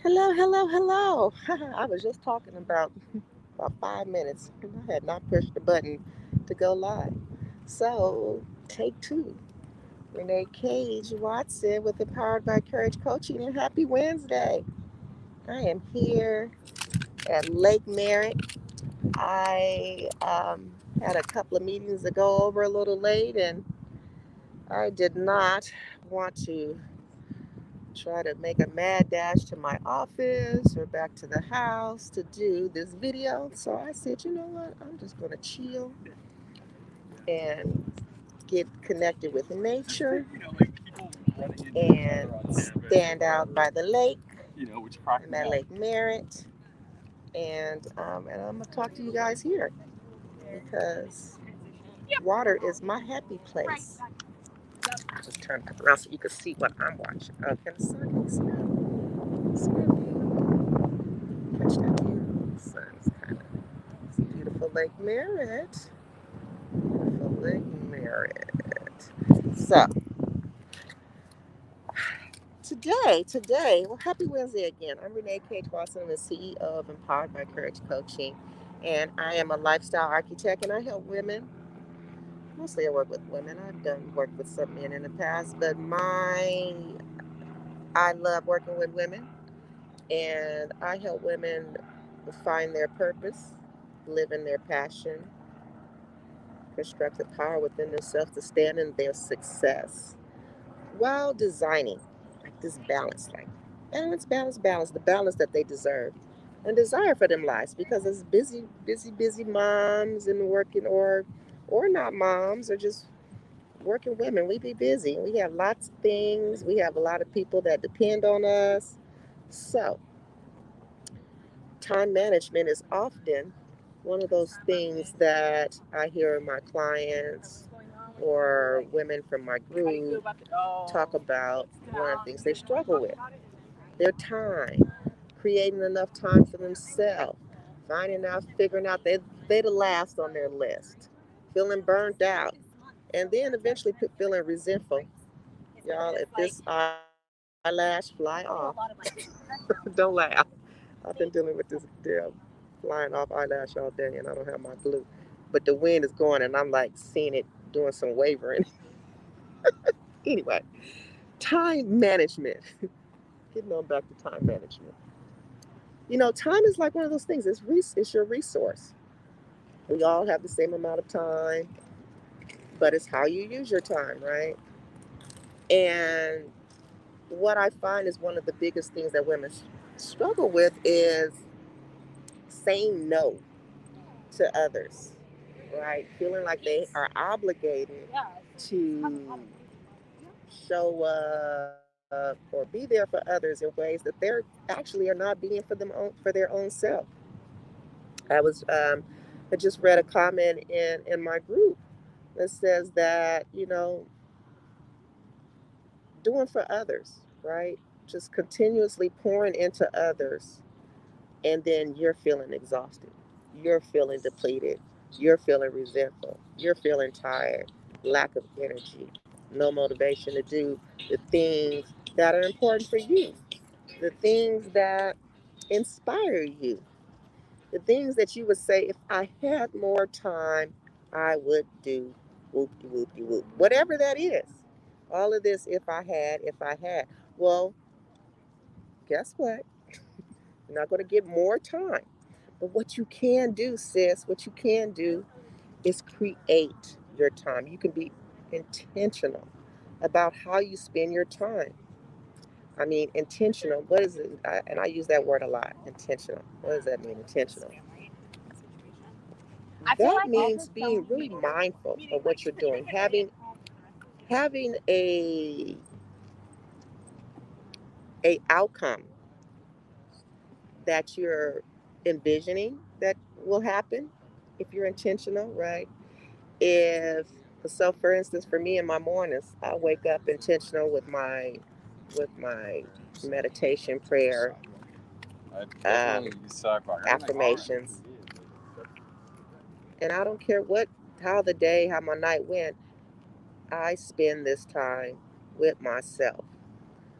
Hello, hello, hello. I was just talking about 5 minutes and I had not pushed the button to go live. So, take two. Renee Cage Watson with Empowered by Courage Coaching, and happy Wednesday. I am here at Lake Merritt. I had a couple of meetings to go over a little late, and I did not want to try to make a mad dash to my office or back to the house to do this video. So I said, you know what? I'm just going to chill and get connected with nature and stand out by the lake and that Lake Merritt. And I'm going to talk to you guys here because water is my happy place. I'll just turn back around so you can see what I'm watching. Okay, the sun, can you smell me? Catch that view. The sun's kind of It's beautiful Lake Merritt. Beautiful Lake Merritt. So well, happy Wednesday again. I'm Renee Cage Watson, the CEO of Empowered by Courage Coaching, and I am a lifestyle architect, and I help women. Mostly, I work with women. I've done work with some men in the past, but I love working with women, and I help women find their purpose, live in their passion, construct the power within themselves to stand in their success while designing like this balance, like balance, the balance that they deserve and desire for them lives because as busy moms and working or not moms or just working women, we be busy. We have lots of things. We have a lot of people that depend on us. So time management is often one of those things that I hear my clients or women from my group talk about. One of the things they struggle with their time, creating enough time for themselves, finding out, figuring out they're the last on their list, feeling burned out, and then eventually feeling resentful. Y'all, if this eyelash fly off, don't laugh. I've been dealing with this damn flying off eyelash all day, and I don't have my glue. But the wind is going, and I'm like seeing it doing some wavering. Anyway, time management. Getting on back to time management. Time is like one of those things. It's your resource. We all have the same amount of time, but it's how you use your time, right? And what I find is one of the biggest things that women struggle with is saying no to others, right? Feeling like they are obligated to show up or be there for others in ways that they're actually are not being for their own self. I was I just read a comment in my group that says that doing for others, right? Just continuously pouring into others, and then you're feeling exhausted, you're feeling depleted, you're feeling resentful, you're feeling tired, lack of energy, no motivation to do the things that are important for you, the things that inspire you, the things that you would say, if I had more time, I would do whoop de whoop de whoop. Whatever that is. All of this, if I had. Well, guess what? You're not going to get more time. But what you can do, sis, what you can do is create your time. You can be intentional about how you spend your time. I mean, intentional. What is it? And I use that word a lot. Intentional. What does that mean? Intentional. That means being really mindful of what you're doing, having a outcome that you're envisioning that will happen if you're intentional, right? If so, for instance, for me in my mornings, I wake up intentional with my meditation, prayer, um, affirmations, and I don't care how my night went. I spend this time with myself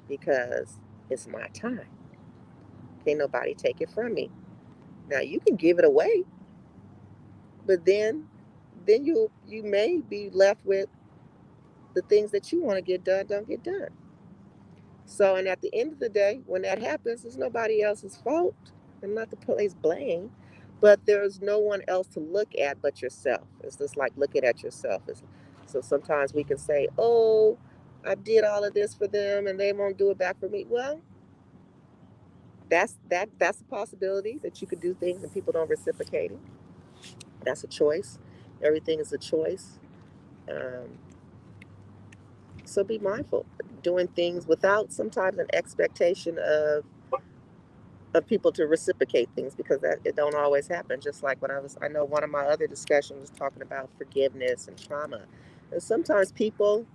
because it's my time. can't nobody take it from me. Now you can give it away, but then you may be left with the things that you want to get done don't get done. So, and at the end of the day, when that happens, it's nobody else's fault. I'm not to place blame, but there's no one else to look at but yourself. It's just like looking at yourself. So sometimes we can say, "Oh, I did all of this for them, and they won't do it back for me." Well, that's a possibility that you could do things and people don't reciprocate it. That's a choice. Everything is a choice. Um, so be mindful doing things without sometimes an expectation of people to reciprocate things, because that it don't always happen. Just like I know one of my other discussions was talking about forgiveness and trauma, and sometimes people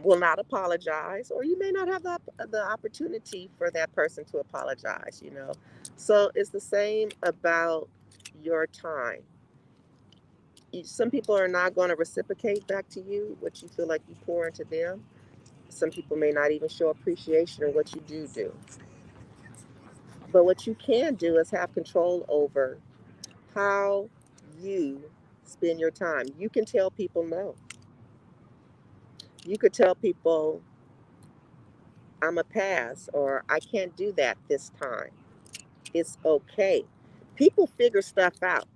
will not apologize, or you may not have the opportunity for that person to apologize. So it's the same about your time. Some people are not going to reciprocate back to you what you feel like you pour into them. Some people may not even show appreciation of what you do. But what you can do is have control over how you spend your time. You can tell people no. You could tell people, I'm a pass, or I can't do that this time. It's okay. People figure stuff out.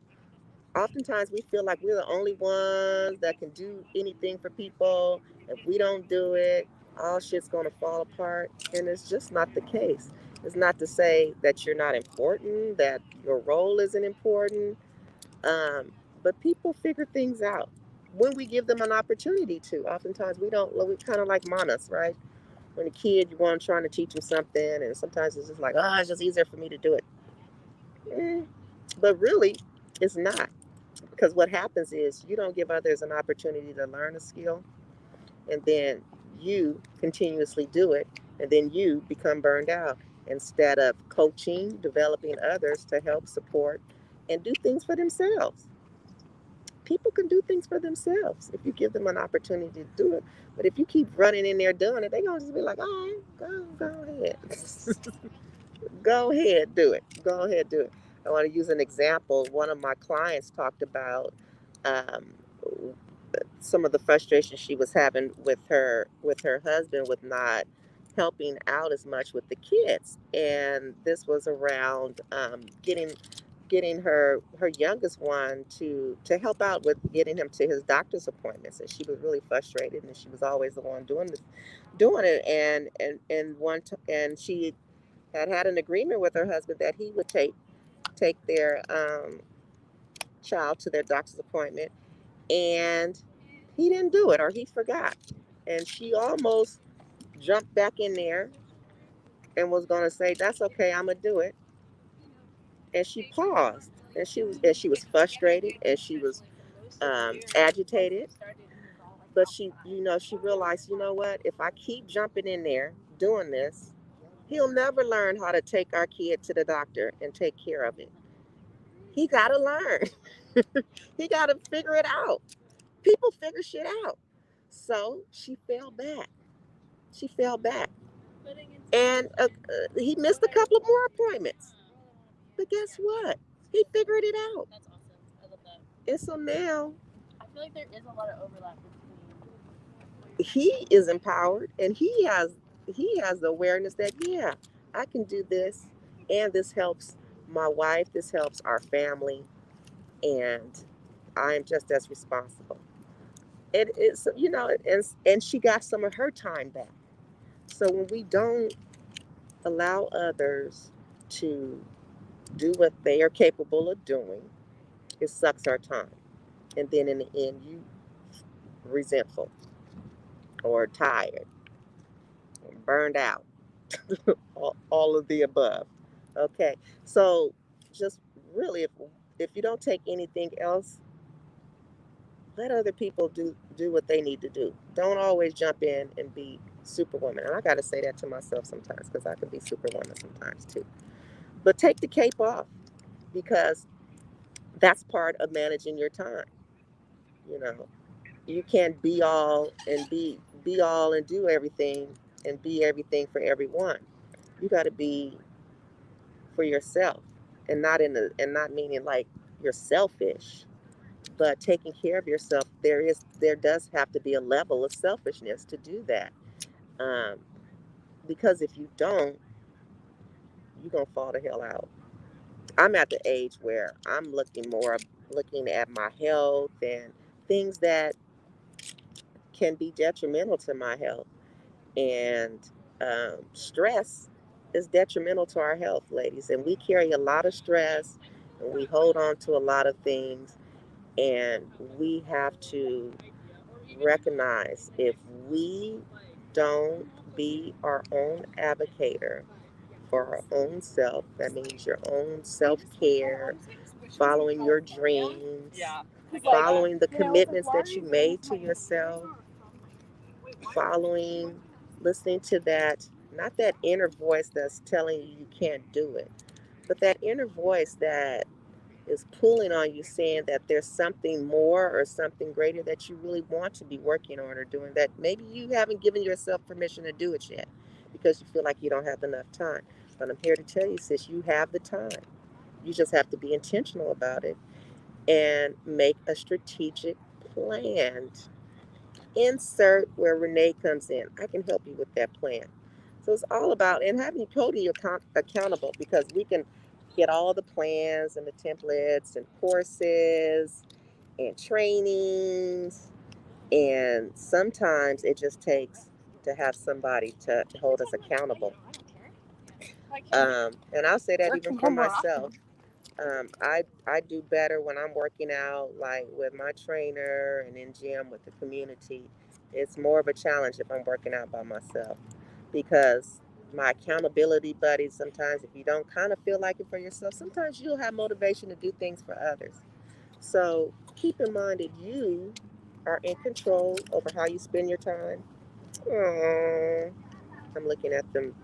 Oftentimes we feel like we're the only ones that can do anything for people. If we don't do it, all shit's going to fall apart. And it's just not the case. It's not to say that you're not important, that your role isn't important. Um, but people figure things out when we give them an opportunity to. Oftentimes we don't, we kind of like mamas, right? When a kid, you want trying to teach them something, and sometimes it's just like, oh, it's just easier for me to do it. Mm, but really, it's not. Because what happens is you don't give others an opportunity to learn a skill, and then you continuously do it, and then you become burned out instead of coaching, developing others to help support and do things for themselves. People can do things for themselves if you give them an opportunity to do it. But if you keep running in there doing it, they're going to just be like, all right, go ahead. Go ahead, do it. Go ahead, do it. I want to use an example. One of my clients talked about um, some of the frustration she was having with her husband with not helping out as much with the kids, and this was around getting her youngest one to help out with getting him to his doctor's appointments, and she was really frustrated, and she was always the one doing it, and she had an agreement with her husband that he would take their child to their doctor's appointment, and he didn't do it, or he forgot, and she almost jumped back in there and was going to say, that's okay, I'm gonna do it. And she paused, and she was frustrated, and she was agitated. But she realized, you know what? If I keep jumping in there doing this, he'll never learn how to take our kid to the doctor and take care of it. He got to learn. He got to figure it out. People figure shit out. So she fell back. She fell back. And he missed a couple of more appointments. But guess what? He figured it out. That's awesome. I love that. And so now I feel like there is a lot of overlap between he is empowered, and he has the awareness that, yeah, I can do this, and this helps my wife, this helps our family, and I'm just as responsible. It's and she got some of her time back. So when we don't allow others to do what they are capable of doing, it sucks our time. And then in the end, you resentful or tired or burned out, all of the above. Okay. So just really, if you don't take anything else, let other people do what they need to do. Don't always jump in and be superwoman. And I got to say that to myself sometimes, because I can be superwoman sometimes too. But take the cape off, because that's part of managing your time. You know, you can't be all and do everything and be everything for everyone. You got to be for yourself, and not meaning like you're selfish, but taking care of yourself. There does have to be a level of selfishness to do that, um, because if you don't, you're gonna fall the hell out. I'm at the age where I'm looking at my health and things that can be detrimental to my health. And stress is detrimental to our health, ladies. And we carry a lot of stress and we hold on to a lot of things. And we have to recognize if we don't be our own advocator for our own self, that means your own self care, following your dreams, following the commitments that you made to yourself, following, listening to that, not that inner voice that's telling you you can't do it, but that inner voice that is pulling on you saying that there's something more or something greater that you really want to be working on or doing that maybe you haven't given yourself permission to do it yet because you feel like you don't have enough time. But I'm here to tell you, sis, you have the time. You just have to be intentional about it and make a strategic plan. Insert where Renee comes in. I can help you with that plan. So it's all about and having holding you accountable because we can get all the plans and the templates and courses and trainings, and sometimes it just takes to have somebody to hold us accountable. And I'll say that even for myself. I do better when I'm working out, like with my trainer and in gym with the community. It's more of a challenge if I'm working out by myself because my accountability buddies, sometimes if you don't kind of feel like it for yourself, sometimes you'll have motivation to do things for others. So keep in mind that you are in control over how you spend your time. Aww, I'm looking at them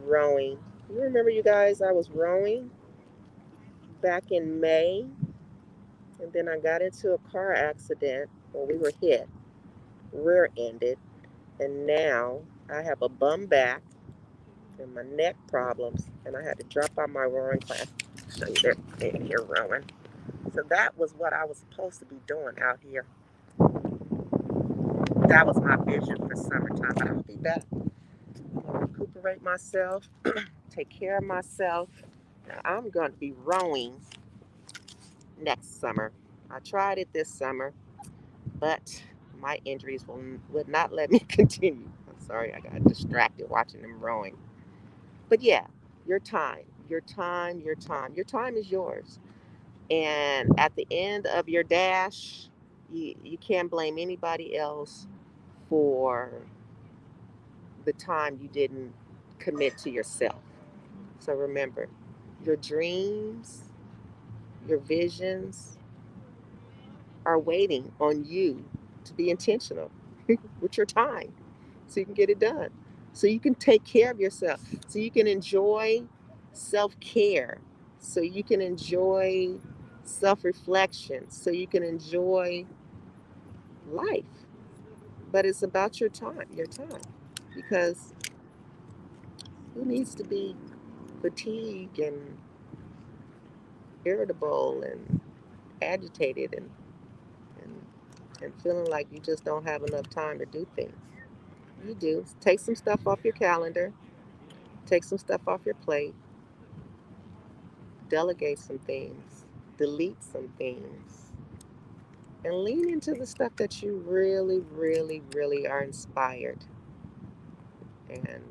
rowing. You remember, you guys, I was rowing back in May, and then I got into a car accident where we were hit, rear ended, and now I have a bum back and my neck problems, and I had to drop out my rowing class. So they're in here rowing. So that was what I was supposed to be doing out here. That was my vision for summertime, but I'll be back. I'm gonna recuperate myself, take care of myself. Now I'm going to be rowing next summer. I tried it this summer, but my injuries would not let me continue. I'm sorry, I got distracted watching them rowing. But yeah, your time, your time, your time, your time is yours. And at the end of your dash, you can't blame anybody else for the time you didn't commit to yourself. So remember, your dreams, your visions are waiting on you to be intentional with your time so you can get it done. So you can take care of yourself. So you can enjoy self care. So you can enjoy self reflection. So you can enjoy life. But it's about your time. Because who needs to be fatigued and irritable and agitated and, and feeling like you just don't have enough time to do things? You do. Take some stuff off your calendar, take some stuff off your plate, delegate some things, delete some things, and lean into the stuff that you really, really, really are inspired and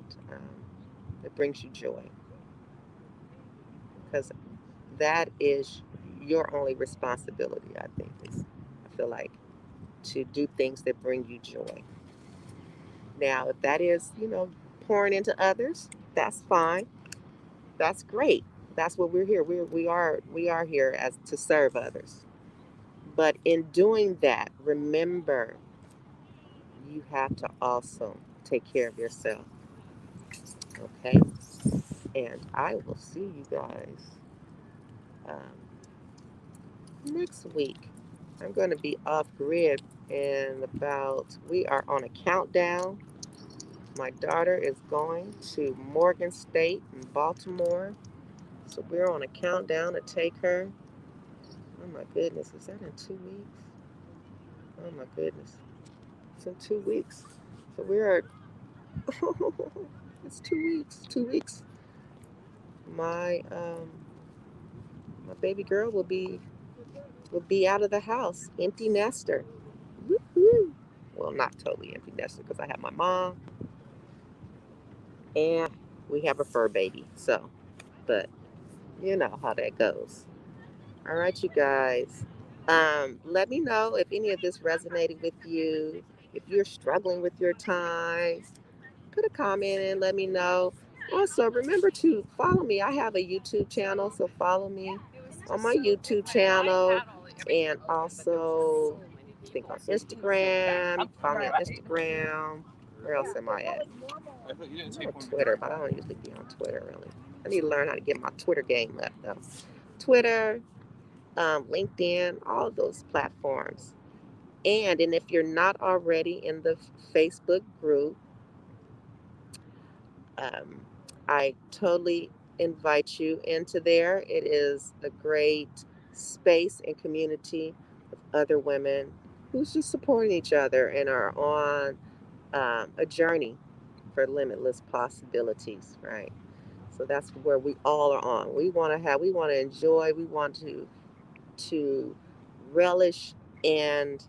it brings you joy. Because that is your only responsibility, I think, I feel like, to do things that bring you joy. Now, if that is, pouring into others, that's fine. That's great. That's what we're here. We are here as to serve others. But in doing that, remember you have to also take care of yourself. Okay? And I will see you guys next week. I'm going to be off grid in about, we are on a countdown My daughter is going to Morgan State in Baltimore. So we're on a countdown to take her. Oh my goodness, is that in 2 weeks? Oh my goodness. It's in 2 weeks. So we're it's 2 weeks. 2 weeks. My my baby girl will be out of the house. Empty nester. Woo-hoo. Well, not totally empty nester because I have my mom and we have a fur baby. So, but you know how that goes. All right, you guys. Let me know if any of this resonated with you. If you're struggling with your time, put a comment and let me know. Also, remember to follow me. I have a YouTube channel, so follow me on my YouTube channel. And also, I think on Instagram. Follow me on Instagram. Where else am I at? I'm on Twitter, but I don't usually be on Twitter really. I need to learn how to get my Twitter game up though. Twitter, LinkedIn, all of those platforms. And if you're not already in the Facebook group, um, I totally invite you into there. It is a great space and community of other women who's just supporting each other and are on a journey for limitless possibilities, right? So that's where we all are on. We want to enjoy, we want to relish and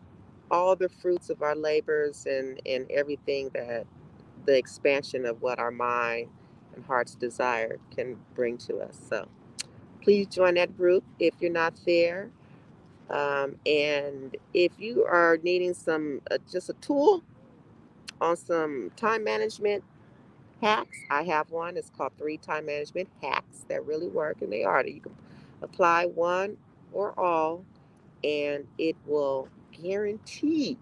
all the fruits of our labors and everything that the expansion of what our mind and heart's desire can bring to us. So please join that group if you're not there. And if you are needing some just a tool on some time management hacks, I have one. It's called 3 Time Management Hacks that really work, and they are. You can apply one or all, and it will guarantee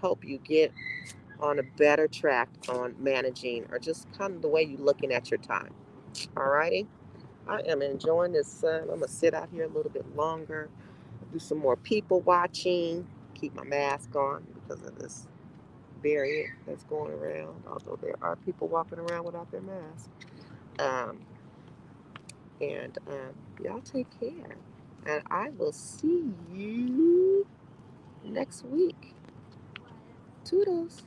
help you get on a better track on managing or just kind of the way you're looking at your time. Alrighty. I am enjoying this sun. I'm gonna sit out here a little bit longer, do some more people watching, keep my mask on because of this variant that's going around. Although there are people walking around without their mask. Um, and y'all take care. And I will see you next week. Toodles.